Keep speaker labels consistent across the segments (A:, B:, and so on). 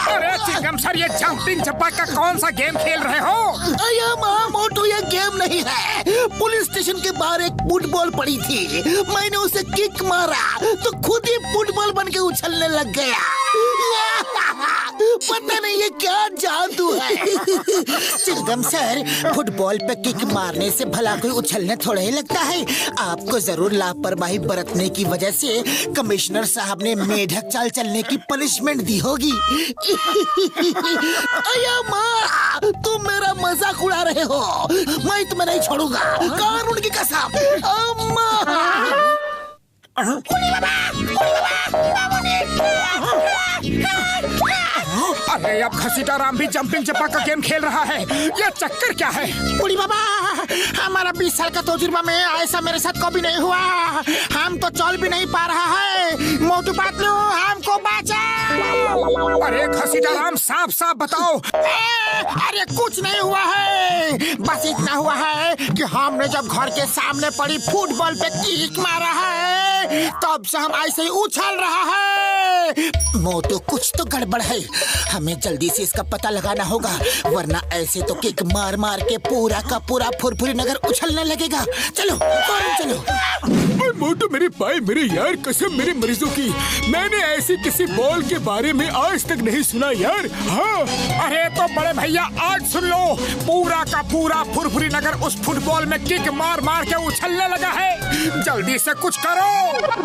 A: अरे चिंगम सर, ये जंपिंग चपाका कौन सा गेम खेल रहे हो?
B: मोटू, ये गेम नहीं है। पुलिस स्टेशन के बाहर एक फुटबॉल पड़ी थी, मैंने उसे किक मारा तो खुद ही फुटबॉल बन के उछलने लग गया। पता नहीं ये क्या जादू है। चिंगम सर, फुटबॉल पे किक मारने से भला कोई उछलने थोड़ा ही लगता है। आपको जरूर लापरवाही बरतने की वजह से कमिश्नर साहब ने मेढक चाल चलने की पनिशमेंट दी होगी। अया माँ, तुम मेरा मजाक उड़ा रहे हो। मैं तुम्हें नहीं छोड़ूंगा, कानून की कसम। अम्मा,
A: अरे अब घसीटाराम भी जंपिंग चपाका गेम खेल रहा है। ये चक्कर क्या है?
B: बुढ़ी बाबा, हमारा 20 साल का तजुर्बा में ऐसा मेरे साथ कभी नहीं हुआ। हम तो चल भी नहीं पा रहा है। मोटू पतलू, हमको बचाओ।
A: अरे घसीटाराम, साफ साफ बताओ।
B: अरे कुछ नहीं हुआ है, बस इतना हुआ है कि हमने जब घर के सामने पड़ी फुटबॉल पे किक मारा है, तब से हम ऐसे ही उछल रहा है। मोटू, कुछ तो गड़बड़ है। हमें जल्दी से इसका पता लगाना होगा, वरना ऐसे तो किक मार मार के पूरा का पूरा फुरफुरी नगर उछलने लगेगा। चलो फौरन चलो।
C: मोटू मेरे भाई, मेरे यार, कसम मेरे मरीजों की, मैंने ऐसी किसी बॉल के बारे में आज तक नहीं सुना यार। हाँ,
A: अरे तो बड़े भैया आज सुन लो, पूरा का पूरा फुरफुरी नगर उस फुटबॉल में किक मार मार के उछलने लगा है। जल्दी से कुछ करो।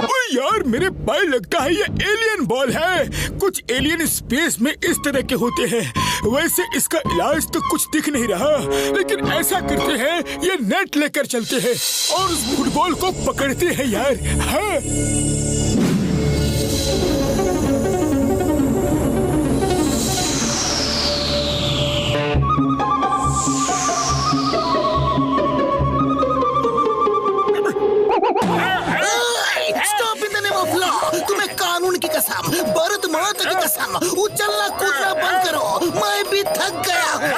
C: ओ यार मेरे भाई, लगता है ये एलियन बॉल है। कुछ एलियन स्पेस में इस तरह के होते हैं। वैसे इसका इलाज तो कुछ दिख नहीं रहा, लेकिन ऐसा करते हैं, ये नेट लेकर चलते हैं और उस फुटबॉल को पकड़ते हैं यार। हाँ,
B: तुम्हें कानून की कसम, भरत माता की कसम, उछलना कूदना बंद करो। मैं भी थक गया हूँ।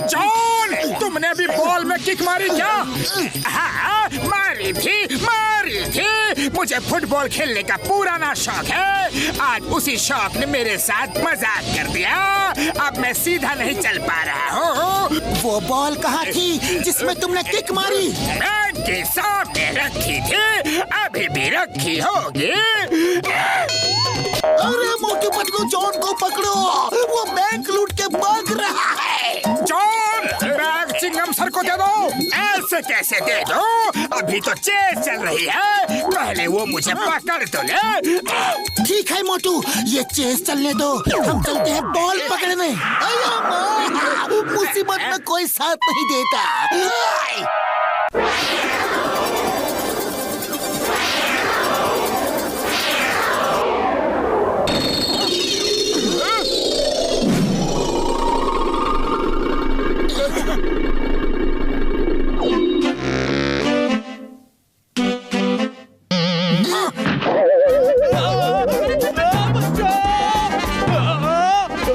A: जॉन, तुमने भी बॉल में किक मारी क्या? हाँ, मारी थी। मुझे फुटबॉल खेलने का पुराना शौक है। आज उसी शौक ने मेरे साथ मजाक कर दिया। अब मैं सीधा नहीं चल पा रहा हूँ।
B: वो बॉल कहाँ थी जिसमें तुमने किक मारी?
A: बैंक के सामने रखी थी, अभी भी रखी होगी।
B: अरे मोटू पतलू, जॉन को पकड़ो, वो बैंक लूट के भाग रहा है।
A: जॉन, बैग चिंगम सर को दे दो। ऐसे कैसे दे दो? अभी तो चेस चल रही है, पहले वो मुझे पकड़ तो ले।
B: ठीक है मोटू, ये चेस चलने दो, हम चलते हैं बॉल पकड़ने। मुसीबत में कोई साथ नहीं देता।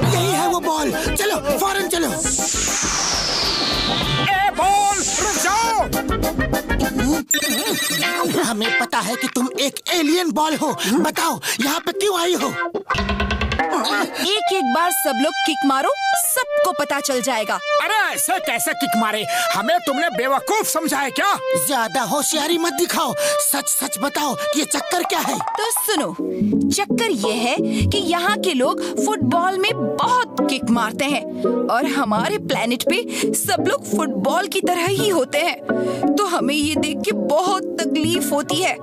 B: यही है वो बॉल, चलो फौरन चलो।
A: ए बॉल, रुक जाओ।
B: हमें पता है कि तुम एक एलियन बॉल हो। बताओ यहाँ पे क्यों आई हो?
D: एक एक बार सब लोग किक मारो, सबको पता चल जाएगा।
A: अरे ऐसे कैसे किक मारे? हमें तुमने बेवकूफ समझा है क्या?
B: ज्यादा होशियारी मत दिखाओ, सच सच बताओ कि ये चक्कर क्या है।
D: तो सुनो, चक्कर ये है कि यहाँ के लोग फुटबॉल में बहुत किक मारते हैं और हमारे प्लेनेट पे सब लोग फुटबॉल की तरह ही होते हैं। तो हमें ये देख के बहुत तकलीफ होती है।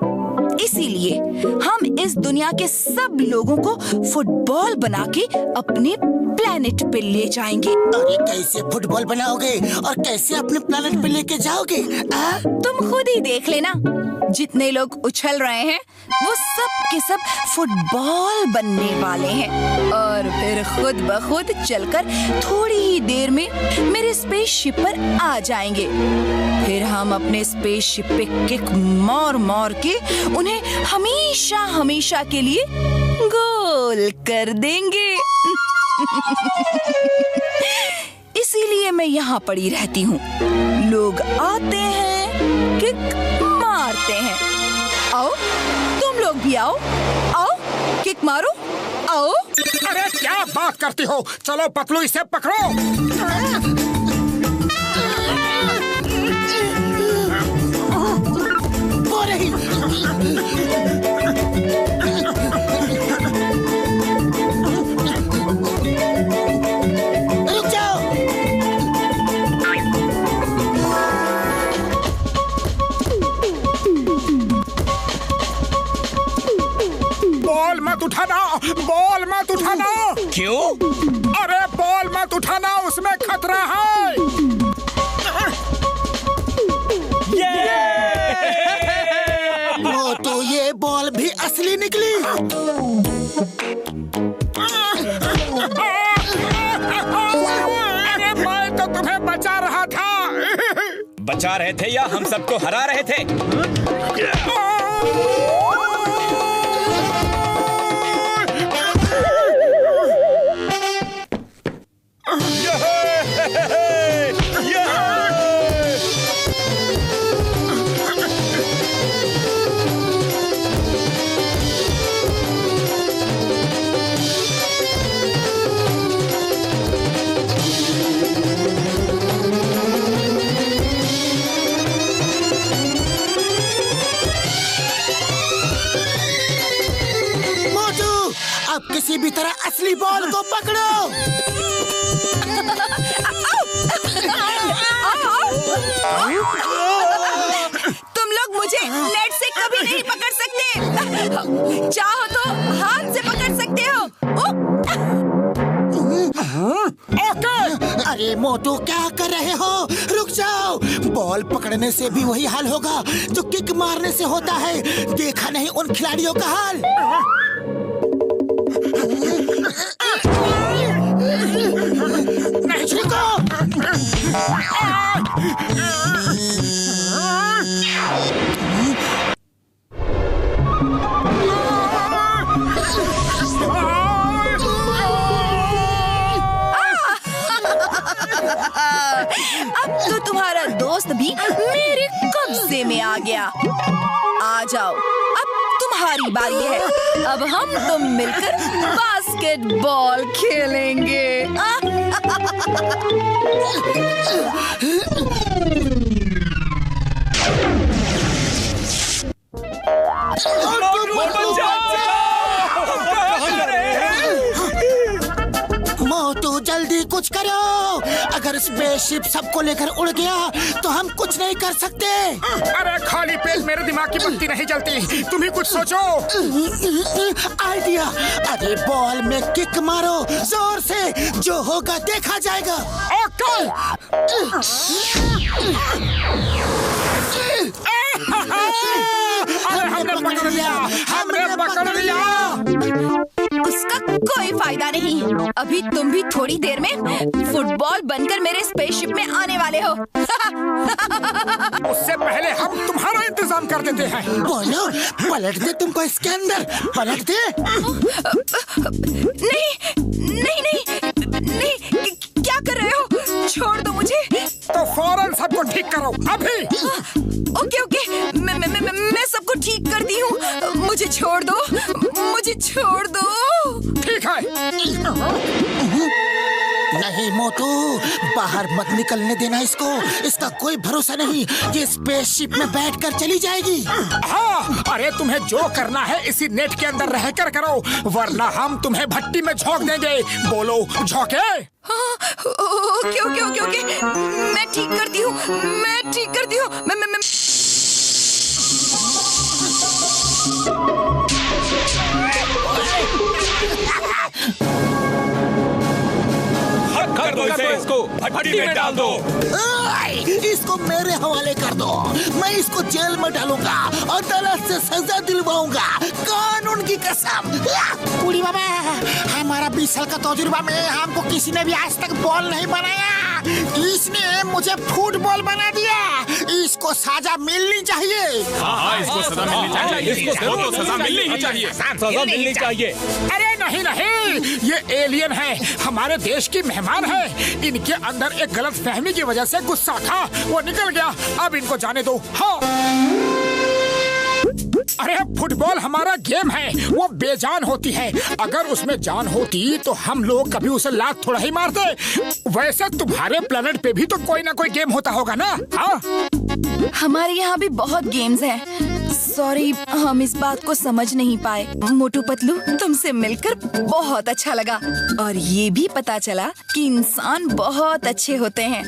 D: इसीलिए हम इस दुनिया के सब लोगों को फुटबॉल बना के अपने प्लेनेट पे ले जाएंगे।
B: अरे कैसे फुटबॉल बनाओगे और कैसे अपने प्लेनेट पे लेके जाओगे?
D: तुम खुद ही देख लेना, जितने लोग उछल रहे हैं वो सब के सब फुटबॉल बनने वाले हैं और फिर खुद ब खुद चलकर थोड़ी ही देर में मेरे स्पेसशिप पर आ जाएंगे। फिर हम अपने स्पेसशिप पे किक मार मार के उन्हें हमेशा हमेशा के लिए गोल कर देंगे। इसीलिए मैं यहाँ पड़ी रहती हूँ। लोग आते हैं, किक मारते हैं लोग भी आओ, आओ किक मारो, आओ।
A: अरे क्या बात करती हो, चलो पतलू इसे पकड़ो।
B: वो रही। रुक जाओ।
A: बॉल मत उठाना, बॉल मत उठाना।
E: क्यों?
A: अरे बॉल मत उठाना, उसमें खतरा है।
B: वो तो ये बॉल भी असली निकली।
A: अरे मैं तो तुम्हें बचा रहा था।
E: बचा रहे थे या हम सबको हरा रहे थे?
B: अब किसी भी तरह असली बॉल को पकड़ो।
D: तुम लोग मुझे नेट से कभी नहीं पकड़ सकते। चाहो तो हाथ से पकड़ सकते हो।
B: अरे मोटू क्या कर रहे हो? रुक जाओ। बॉल पकड़ने से भी वही हाल होगा जो किक मारने से होता है। देखा नहीं उन खिलाड़ियों का हाल?
A: नहीं छूको।
D: अब तो तुम्हारा दोस्त भी मेरे कब्जे में आ गया। आ जाओ, अब तुम्हारी बारी है। अब हम तुम मिलकर बास्केटबॉल खेलेंगे।
B: मोटू जल्दी कुछ करो। अगर स्पेसशिप सबको लेकर उड़ गया तो हम कुछ नहीं कर सकते।
A: अरे खाली पेट मेरे दिमाग की बत्ती नहीं जलती, तुम ही कुछ सोचो।
B: आइडिया। अरे बॉल में किक मारो जोर से, जो होगा देखा जाएगा।
A: ओके। अरे हमने पकड़ लिया, हमने पकड़ लिया।
D: उसका कोई फायदा नहीं। अभी तुम भी थोड़ी देर में फुटबॉल बनकर मेरे स्पेसशिप में आने वाले हो।
A: उससे पहले हम तुम्हारा इंतजाम कर देते हैं।
B: बोलो, पलट दे तुमको इसके अंदर, पलट दे।
D: नहीं नहीं नहीं नहीं, क्या कर रहे हो? छोड़ दो मुझे।
A: तो फौरन सबको ठीक करो अभी।
D: ओके ओके, मैं सबको ठीक करती हूँ। मुझे छोड़ दो, मुझे छोड़ दो।
A: ठीक है।
B: नहीं मोटू, बाहर मत निकलने देना इसको। इसका कोई भरोसा नहीं, ये स्पेसशिप में बैठकर चली जाएगी।
A: हाँ, अरे तुम्हें जो करना है इसी नेट के अंदर रहकर करो, वरना हम तुम्हें भट्टी में झोंक देंगे। बोलो झोंके?
D: ओके ओके ओके ओके, मैं ठीक करती हूँ, मैं ठीक करती हूँ। मैं
E: कर दो इसे, इसको भट्टी में डाल दो।
B: इसको मेरे हवाले कर दो। मैं इसको जेल में डालूंगा और अदालत से सजा दिलवाऊंगा, कानून की कसम। बूढ़ी बाबा, हमारा 20 साल का तजुर्बा में हमको किसी ने भी आज तक बॉल नहीं बनाया। इसने मुझे फुटबॉल बना दिया। इसको सजा मिलनी चाहिए।
E: हाँ, इसको सजा मिलनी चाहिए। इसको तो सजा मिलनी ही चाहिए। सजा मिलनी चाहिए।
A: अरे नहीं नहीं, ये एलियन है, हमारे देश की मेहमान है। इनके अंदर एक गलत फहमी की वजह से गुस्सा था, वो निकल गया। अब इनको जाने दो। हाँ। अरे फुटबॉल हमारा गेम है वो बेजान होती है। अगर उसमें जान होती तो हम लोग कभी उसे लात थोड़ा ही मारते। वैसे तुम्हारे प्लेनेट पे भी तो कोई ना कोई गेम होता होगा ना? हाँ,
D: हमारे यहाँ भी बहुत गेम्स हैं। सॉरी, हम इस बात को समझ नहीं पाए। मोटू पतलू, तुमसे मिलकर बहुत अच्छा लगा और ये भी पता चला कि इंसान बहुत अच्छे होते हैं।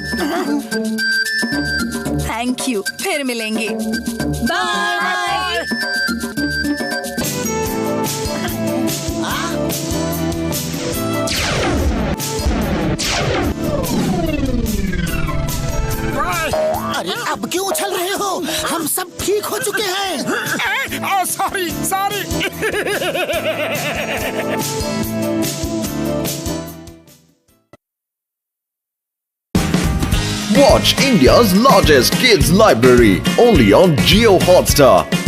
D: थैंक यू, फिर मिलेंगे। बाय।
B: अरे अब क्यों उछल रहे हो? हम सब ठीक हो चुके हैं।
A: Sorry sorry.
F: Watch India's largest kids library only on Jio Hotstar.